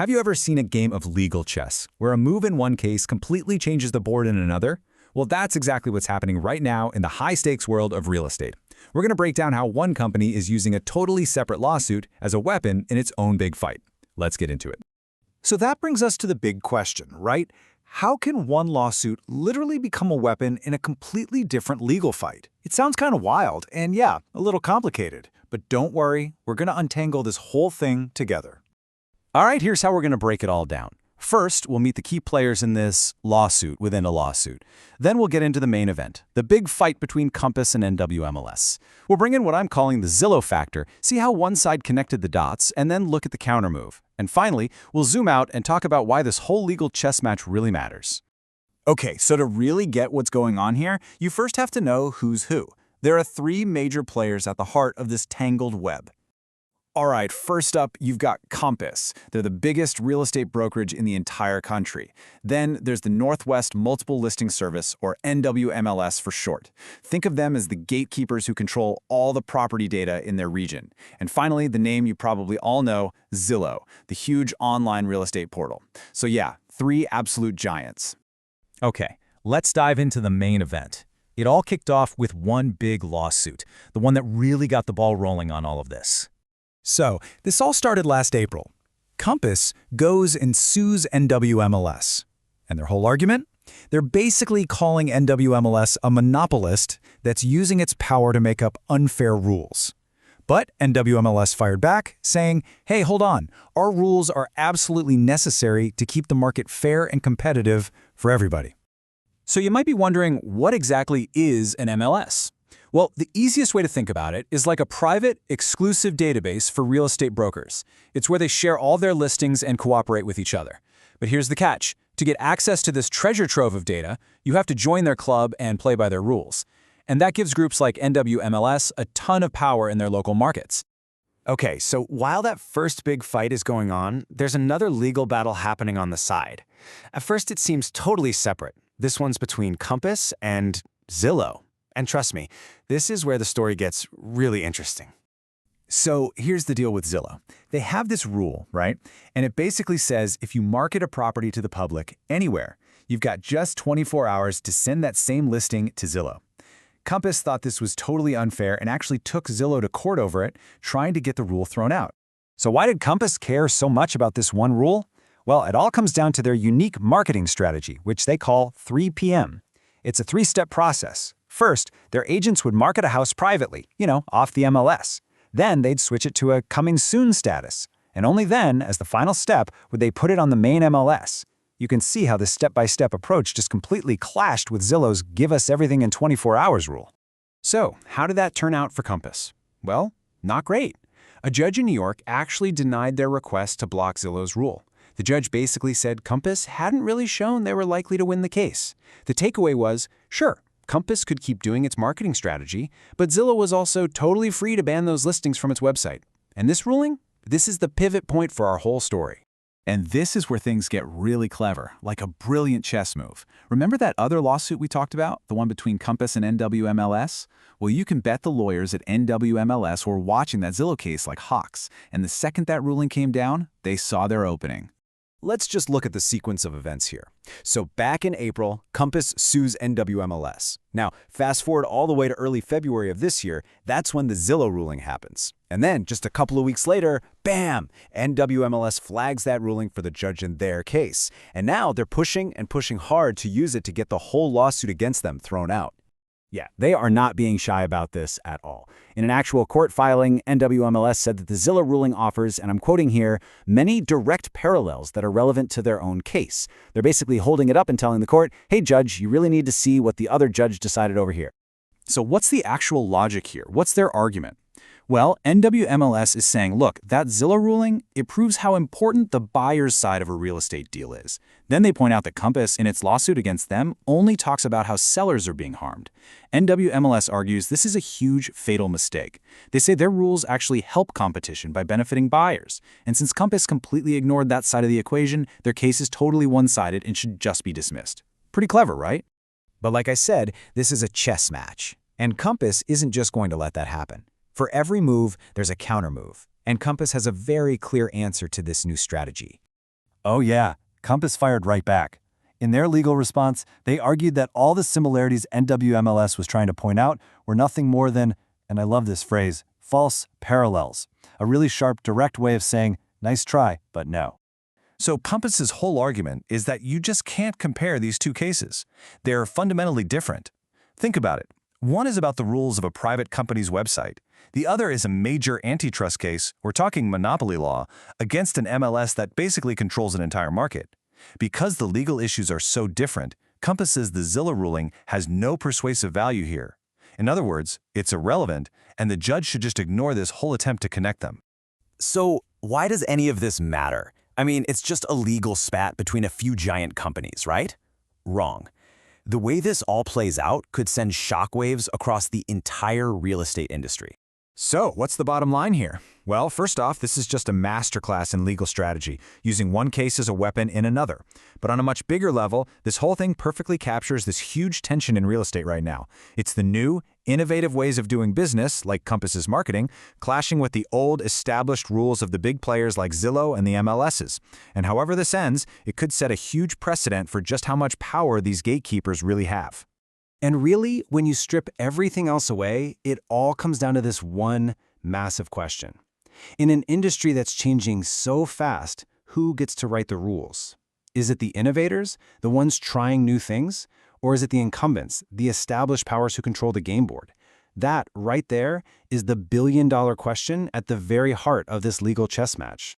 Have you ever seen a game of legal chess, where a move in one case completely changes the board in another? Well, that's exactly what's happening right now in the high-stakes world of real estate. We're going to break down how one company is using a totally separate lawsuit as a weapon in its own big fight. Let's get into it. So that brings us to the big question, right? How can one lawsuit literally become a weapon in a completely different legal fight? It sounds kind of wild, and yeah, a little complicated. But don't worry, we're going to untangle this whole thing together. All right, here's how we're going to break it all down. First, we'll meet the key players in this lawsuit within a lawsuit. Then we'll get into the main event, the big fight between Compass and NWMLS. We'll bring in what I'm calling the Zillow factor, see how one side connected the dots, and then look at the countermove. And finally, we'll zoom out and talk about why this whole legal chess match really matters. Okay, so to really get what's going on here, you first have to know who's who. There are three major players at the heart of this tangled web. All right, first up, you've got Compass. They're the biggest real estate brokerage in the entire country. Then there's the Northwest Multiple Listing Service, or NWMLS for short. Think of them as the gatekeepers who control all the property data in their region. And finally, the name you probably all know, Zillow, the huge online real estate portal. So yeah, three absolute giants. Okay, let's dive into the main event. It all kicked off with one big lawsuit, the one that really got the ball rolling on all of this. So, this all started last April. Compass goes and sues NWMLS. And their whole argument? They're basically calling NWMLS a monopolist that's using its power to make up unfair rules. But NWMLS fired back, saying, hey, hold on, our rules are absolutely necessary to keep the market fair and competitive for everybody. So you might be wondering, what exactly is an MLS? Well, the easiest way to think about it is like a private, exclusive database for real estate brokers. It's where they share all their listings and cooperate with each other. But here's the catch. To get access to this treasure trove of data, you have to join their club and play by their rules. And that gives groups like NWMLS a ton of power in their local markets. Okay, so while that first big fight is going on, there's another legal battle happening on the side. At first, it seems totally separate. This one's between Compass and Zillow. And trust me, this is where the story gets really interesting. So here's the deal with Zillow. They have this rule, right? And it basically says if you market a property to the public anywhere, you've got just 24 hours to send that same listing to Zillow. Compass thought this was totally unfair and actually took Zillow to court over it, trying to get the rule thrown out. So why did Compass care so much about this one rule? Well, it all comes down to their unique marketing strategy, which they call 3PM. It's a three-step process. First, their agents would market a house privately, off the MLS. Then they'd switch it to a coming soon status. And only then, as the final step, would they put it on the main MLS. You can see how this step-by-step approach just completely clashed with Zillow's give us everything in 24 hours rule. So, how did that turn out for Compass? Well, not great. A judge in New York actually denied their request to block Zillow's rule. The judge basically said Compass hadn't really shown they were likely to win the case. The takeaway was, sure, Compass could keep doing its marketing strategy, but Zillow was also totally free to ban those listings from its website. And this ruling? This is the pivot point for our whole story. And this is where things get really clever, like a brilliant chess move. Remember that other lawsuit we talked about, the one between Compass and NWMLS? Well, you can bet the lawyers at NWMLS were watching that Zillow case like hawks, and the second that ruling came down, they saw their opening. Let's just look at the sequence of events here. So back in April, Compass sues NWMLS. Now, fast forward all the way to early February of this year, that's when the Zillow ruling happens. And then, just a couple of weeks later, bam! NWMLS flags that ruling for the judge in their case. And now they're pushing and pushing hard to use it to get the whole lawsuit against them thrown out. Yeah, they are not being shy about this at all. In an actual court filing, NWMLS said that the Zillow ruling offers, and I'm quoting here, many direct parallels that are relevant to their own case. They're basically holding it up and telling the court, hey, judge, you really need to see what the other judge decided over here. So what's the actual logic here? What's their argument? Well, NWMLS is saying, look, that Zillow ruling, it proves how important the buyer's side of a real estate deal is. Then they point out that Compass, in its lawsuit against them, only talks about how sellers are being harmed. NWMLS argues this is a huge, fatal mistake. They say their rules actually help competition by benefiting buyers. And since Compass completely ignored that side of the equation, their case is totally one-sided and should just be dismissed. Pretty clever, right? But like I said, this is a chess match. And Compass isn't just going to let that happen. For every move, there's a countermove, and Compass has a very clear answer to this new strategy. Oh yeah, Compass fired right back. In their legal response, they argued that all the similarities NWMLS was trying to point out were nothing more than, and I love this phrase, false parallels. A really sharp, direct way of saying, nice try, but no. So Compass's whole argument is that you just can't compare these two cases. They're fundamentally different. Think about it. One is about the rules of a private company's website. The other is a major antitrust case, we're talking monopoly law, against an MLS that basically controls an entire market. Because the legal issues are so different, Compass says the Zillow ruling has no persuasive value here. In other words, it's irrelevant, and the judge should just ignore this whole attempt to connect them. So why does any of this matter? I mean, it's just a legal spat between a few giant companies, right? Wrong. The way this all plays out could send shockwaves across the entire real estate industry. So, what's the bottom line here? Well, first off, this is just a masterclass in legal strategy, using one case as a weapon in another. But on a much bigger level, this whole thing perfectly captures this huge tension in real estate right now. It's the new, innovative ways of doing business, like Compass's marketing, clashing with the old, established rules of the big players like Zillow and the MLSs. And however this ends, it could set a huge precedent for just how much power these gatekeepers really have. And really, when you strip everything else away, it all comes down to this one massive question. In an industry that's changing so fast, who gets to write the rules? Is it the innovators, the ones trying new things? Or is it the incumbents, the established powers who control the game board? That, right there, is the billion-dollar question at the very heart of this legal chess match.